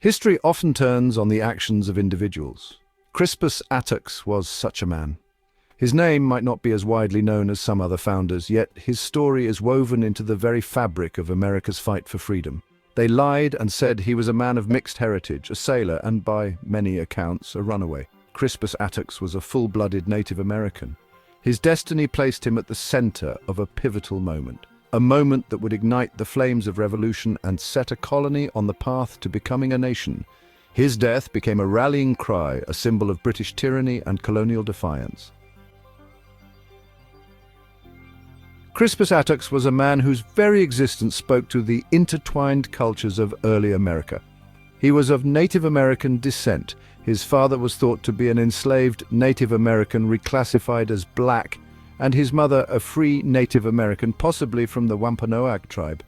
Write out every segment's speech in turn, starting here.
History often turns on the actions of individuals. Crispus Attucks was such a man. His name might not be as widely known as some other founders, yet his story is woven into the very fabric of America's fight for freedom. They lied and said he was a man of mixed heritage, a sailor, and by many accounts, a runaway. Crispus Attucks was a full-blooded Native American. His destiny placed him at the center of a pivotal moment. A moment that would ignite the flames of revolution and set a colony on the path to becoming a nation. His death became a rallying cry, a symbol of British tyranny and colonial defiance. Crispus Attucks was a man whose very existence spoke to the intertwined cultures of early America. He was of Native American descent. His father was thought to be an enslaved Native American reclassified as black, and his mother a free Native American, possibly from the Wampanoag tribe.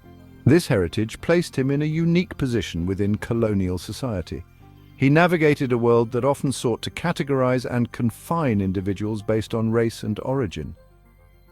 This heritage placed him in a unique position within colonial society. He navigated a world that often sought to categorize and confine individuals based on race and origin.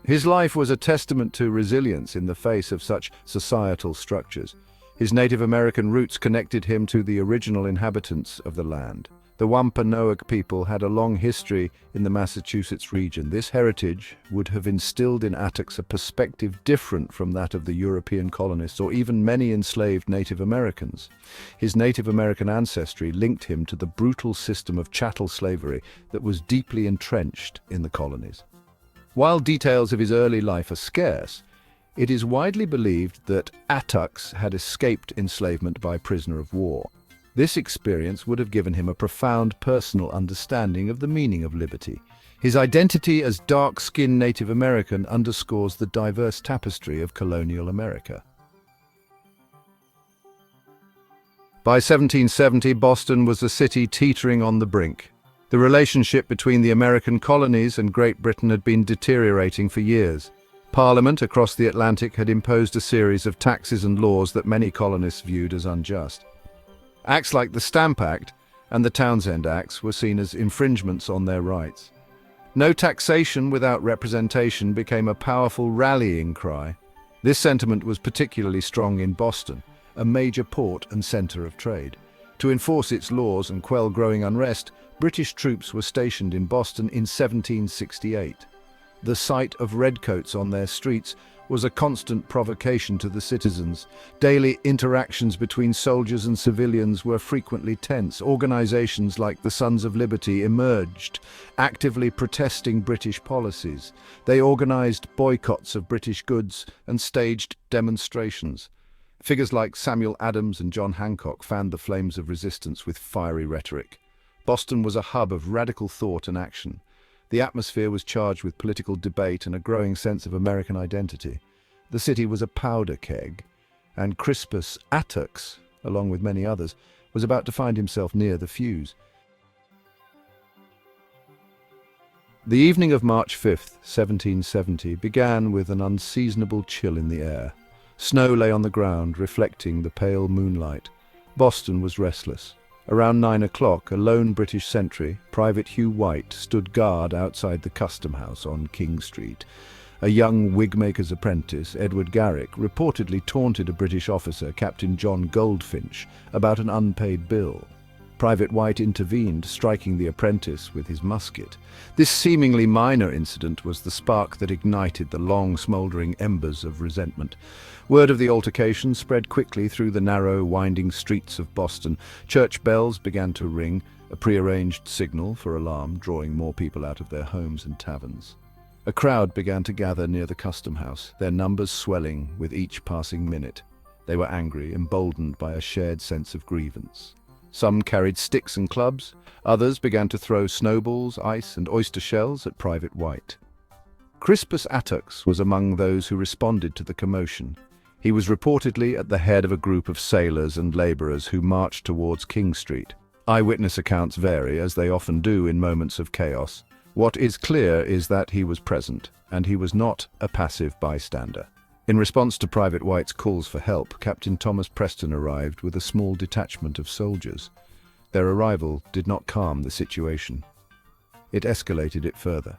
His life was a testament to resilience in the face of such societal structures. His Native American roots connected him to the original inhabitants of the land. The Wampanoag people had a long history in the Massachusetts region. This heritage would have instilled in Attucks a perspective different from that of the European colonists or even many enslaved Native Americans. His Native American ancestry linked him to the brutal system of chattel slavery that was deeply entrenched in the colonies. While details of his early life are scarce, it is widely believed that Attucks had escaped enslavement by prisoner of war. This experience would have given him a profound personal understanding of the meaning of liberty. His identity as dark-skinned Native American underscores the diverse tapestry of colonial America. By 1770, Boston was a city teetering on the brink. The relationship between the American colonies and Great Britain had been deteriorating for years. Parliament across the Atlantic had imposed a series of taxes and laws that many colonists viewed as unjust. Acts like the Stamp Act and the Townshend Acts were seen as infringements on their rights. No taxation without representation became a powerful rallying cry. This sentiment was particularly strong in Boston, a major port and center of trade. To enforce its laws and quell growing unrest, British troops were stationed in Boston in 1768. The sight of redcoats on their streets was a constant provocation to the citizens. Daily interactions between soldiers and civilians were frequently tense. Organizations like the Sons of Liberty emerged, actively protesting British policies. They organized boycotts of British goods and staged demonstrations. Figures like Samuel Adams and John Hancock fanned the flames of resistance with fiery rhetoric. Boston was a hub of radical thought and action. The atmosphere was charged with political debate and a growing sense of American identity. The city was a powder keg, and Crispus Attucks, along with many others, was about to find himself near the fuse. The evening of March 5th, 1770, began with an unseasonable chill in the air. Snow lay on the ground, reflecting the pale moonlight. Boston was restless. Around 9 o'clock, a lone British sentry, Private Hugh White, stood guard outside the Custom House on King Street. A young wigmaker's apprentice, Edward Garrick, reportedly taunted a British officer, Captain John Goldfinch, about an unpaid bill. Private White intervened, striking the apprentice with his musket. This seemingly minor incident was the spark that ignited the long, smouldering embers of resentment. Word of the altercation spread quickly through the narrow, winding streets of Boston. Church bells began to ring, a prearranged signal for alarm, drawing more people out of their homes and taverns. A crowd began to gather near the Custom House, their numbers swelling with each passing minute. They were angry, emboldened by a shared sense of grievance. Some carried sticks and clubs, others began to throw snowballs, ice, and oyster shells at Private White. Crispus Attucks was among those who responded to the commotion. He was reportedly at the head of a group of sailors and laborers who marched towards King Street. Eyewitness accounts vary, as they often do in moments of chaos. What is clear is that he was present, and he was not a passive bystander. In response to Private White's calls for help, Captain Thomas Preston arrived with a small detachment of soldiers. Their arrival did not calm the situation. It escalated it further.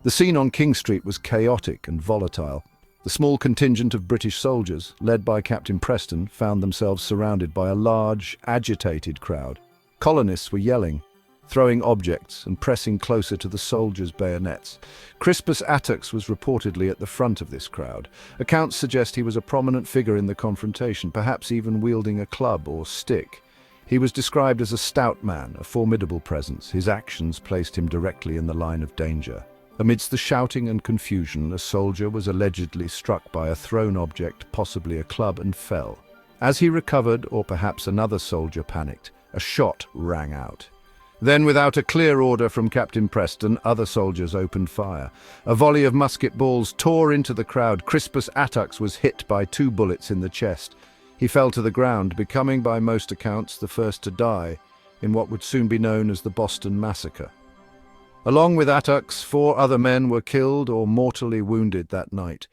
The scene on King Street was chaotic and volatile. The small contingent of British soldiers, led by Captain Preston, found themselves surrounded by a large, agitated crowd. Colonists were yelling, throwing objects and pressing closer to the soldiers' bayonets. Crispus Attucks was reportedly at the front of this crowd. Accounts suggest he was a prominent figure in the confrontation, perhaps even wielding a club or stick. He was described as a stout man, a formidable presence. His actions placed him directly in the line of danger. Amidst the shouting and confusion, a soldier was allegedly struck by a thrown object, possibly a club, and fell. As he recovered, or perhaps another soldier panicked, a shot rang out. Then, without a clear order from Captain Preston, other soldiers opened fire. A volley of musket balls tore into the crowd. Crispus Attucks was hit by 2 bullets in the chest. He fell to the ground, becoming, by most accounts, the first to die in what would soon be known as the Boston Massacre. Along with Attucks, 4 other men were killed or mortally wounded that night.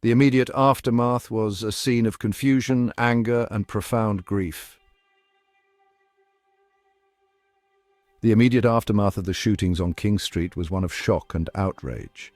The immediate aftermath was a scene of confusion, anger, and profound grief. The immediate aftermath of the shootings on King Street was one of shock and outrage.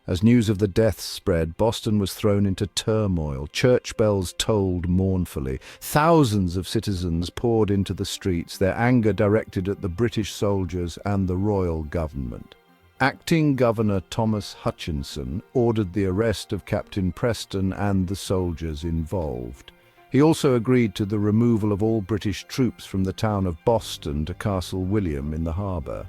As news of the deaths spread, Boston was thrown into turmoil. Church bells tolled mournfully. Thousands of citizens poured into the streets, their anger directed at the British soldiers and the royal government. Acting Governor Thomas Hutchinson ordered the arrest of Captain Preston and the soldiers involved. He also agreed to the removal of all British troops from the town of Boston to Castle William in the harbour.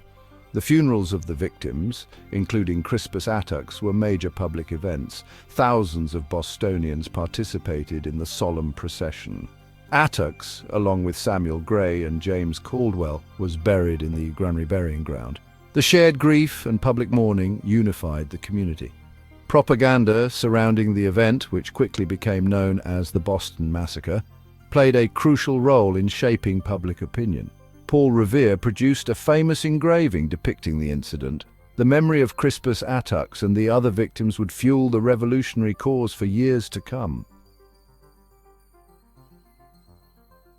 The funerals of the victims, including Crispus Attucks, were major public events. Thousands of Bostonians participated in the solemn procession. Attucks, along with Samuel Gray and James Caldwell, was buried in the Granary Burying Ground. The shared grief and public mourning unified the community. Propaganda surrounding the event, which quickly became known as the Boston Massacre, played a crucial role in shaping public opinion. Paul Revere produced a famous engraving depicting the incident. The memory of Crispus Attucks and the other victims would fuel the revolutionary cause for years to come.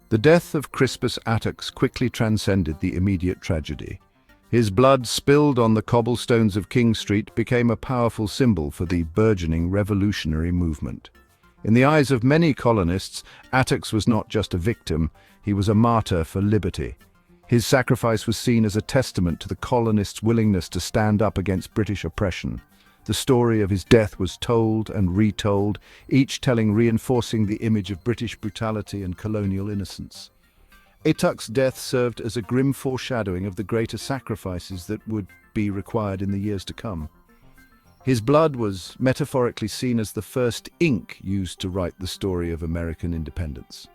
The death of Crispus Attucks quickly transcended the immediate tragedy. His blood spilled on the cobblestones of King Street became a powerful symbol for the burgeoning revolutionary movement. In the eyes of many colonists, Attucks was not just a victim, he was a martyr for liberty. His sacrifice was seen as a testament to the colonists' willingness to stand up against British oppression. The story of his death was told and retold, each telling reinforcing the image of British brutality and colonial innocence. Attucks' death served as a grim foreshadowing of the greater sacrifices that would be required in the years to come. His blood was metaphorically seen as the first ink used to write the story of American independence.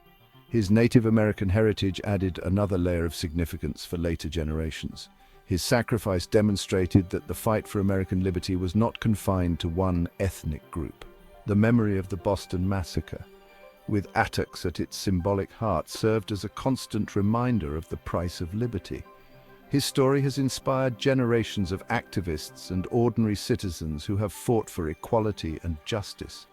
His Native American heritage added another layer of significance for later generations. His sacrifice demonstrated that the fight for American liberty was not confined to one ethnic group. The memory of the Boston Massacre, with Attucks at its symbolic heart, served as a constant reminder of the price of liberty. His story has inspired generations of activists and ordinary citizens who have fought for equality and justice.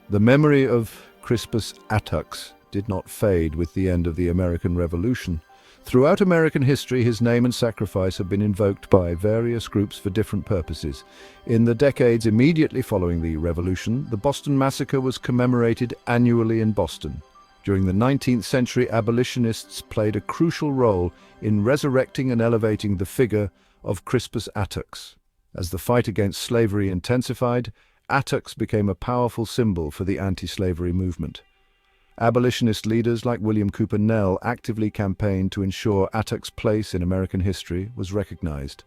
The memory of Crispus Attucks did not fade with the end of the American Revolution. Throughout American history, his name and sacrifice have been invoked by various groups for different purposes. In the decades immediately following the Revolution, the Boston Massacre was commemorated annually in Boston. During the 19th century, abolitionists played a crucial role in resurrecting and elevating the figure of Crispus Attucks. As the fight against slavery intensified, Attucks became a powerful symbol for the anti-slavery movement. Abolitionist leaders like William Cooper Nell actively campaigned to ensure Attucks' place in American history was recognized.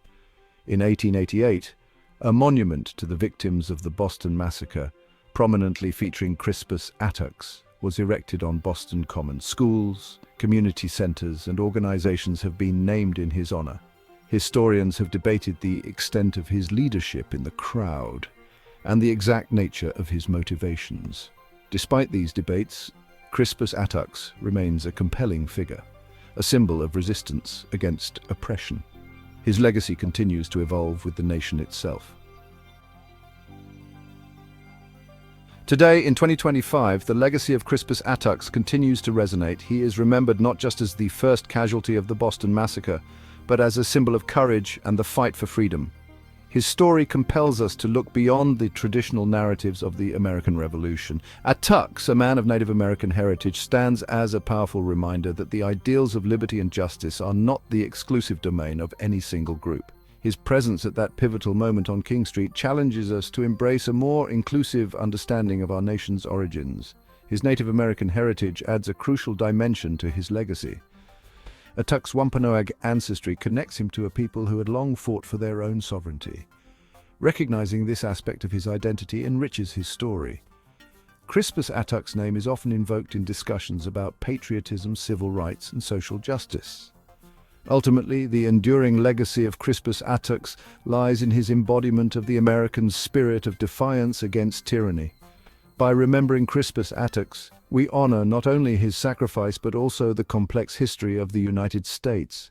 In 1888, a monument to the victims of the Boston Massacre, prominently featuring Crispus Attucks, was erected on Boston Common. Schools, community centers, and organizations have been named in his honor. Historians have debated the extent of his leadership in the crowd and the exact nature of his motivations. Despite these debates, Crispus Attucks remains a compelling figure, a symbol of resistance against oppression. His legacy continues to evolve with the nation itself. Today, in 2025, the legacy of Crispus Attucks continues to resonate. He is remembered not just as the first casualty of the Boston Massacre, but as a symbol of courage and the fight for freedom. His story compels us to look beyond the traditional narratives of the American Revolution. Attucks, a man of Native American heritage, stands as a powerful reminder that the ideals of liberty and justice are not the exclusive domain of any single group. His presence at that pivotal moment on King Street challenges us to embrace a more inclusive understanding of our nation's origins. His Native American heritage adds a crucial dimension to his legacy. Attucks' Wampanoag ancestry connects him to a people who had long fought for their own sovereignty. Recognizing this aspect of his identity enriches his story. Crispus Attucks' name is often invoked in discussions about patriotism, civil rights, and social justice. Ultimately, the enduring legacy of Crispus Attucks lies in his embodiment of the American spirit of defiance against tyranny. By remembering Crispus Attucks, we honor not only his sacrifice but also the complex history of the United States.